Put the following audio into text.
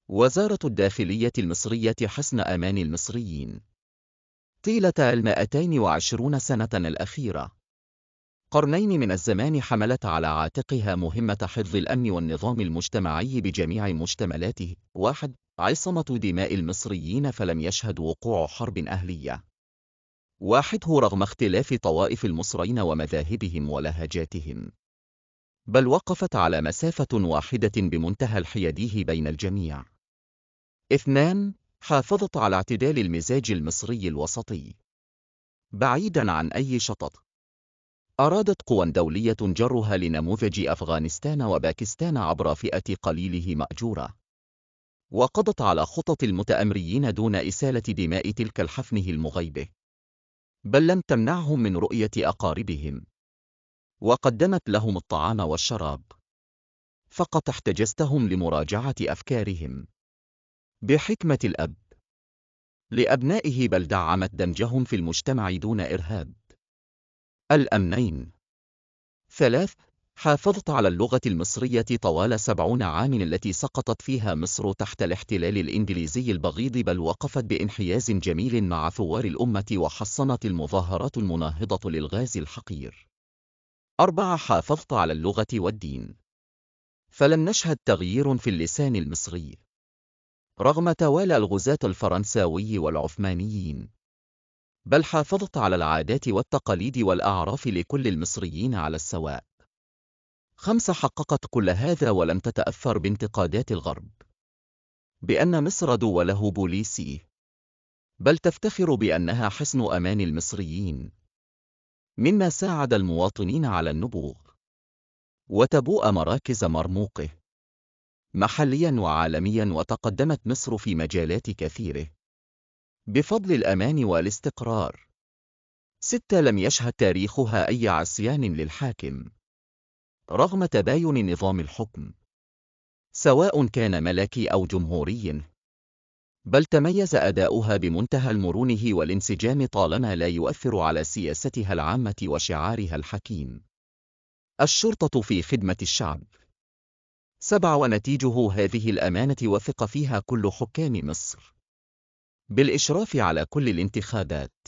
وزارة الداخلية المصرية حصن أمان المصريين طيلة 220 سنة الأخيرة. قرنين من الزمان حملت على عاتقها مهمة حفظ الأمن والنظام المجتمعي بجميع مشتملاته. 1. عصمة دماء المصريين فلم يشهد وقوع حرب أهلية. 1. رغم اختلاف طوائف المصريين ومذاهبهم ولهجاتهم، بل وقفت على مسافة واحدة بمنتهى الحيادية بين الجميع. 2. حافظت على اعتدال المزاج المصري الوسطي، بعيداً عن أي شطط أرادت قوى دولية جرها لنموذج أفغانستان وباكستان عبر فئة قليله مأجورة، وقضت على خطط المتآمرين دون إسالة دماء تلك الحفنه المغيبة، بل لم تمنعهم من رؤية أقاربهم، وقدمت لهم الطعام والشراب، فقط احتجزتهم لمراجعة أفكارهم بحكمة الأب لأبنائه، بل دعمت دمجهم في المجتمع دون إرهاب. الأمنين. 3. حافظت على اللغة المصرية طوال 70 عام التي سقطت فيها مصر تحت الاحتلال الإنجليزي البغيض، بل وقفت بانحياز جميل مع ثوار الأمة وحصنت المظاهرات المناهضة للغاز الحقير. 4. حافظت على اللغة والدين، فلم نشهد تغيير في اللسان المصري رغم توالى الغزاة الفرنساوي والعثمانيين، بل حافظت على العادات والتقاليد والأعراف لكل المصريين على السواء. 5. حققت كل هذا ولم تتأثر بانتقادات الغرب بأن مصر دوله بوليسي، بل تفتخر بأنها حصن أمان المصريين، مما ساعد المواطنين على النبوغ وتبوء مراكز مرموقه محليا وعالميا، وتقدمت مصر في مجالات كثيرة بفضل الأمان والاستقرار. 6. لم يشهد تاريخها أي عصيان للحاكم رغم تباين نظام الحكم، سواء كان ملكي أو جمهوري، بل تميز أداؤها بمنتهى المرونة والانسجام طالما لا يؤثر على سياستها العامة وشعارها الحكيم: الشرطة في خدمة الشعب. 7. ونتيجه هذه الأمانة وثق فيها كل حكام مصر بالإشراف على كل الانتخابات.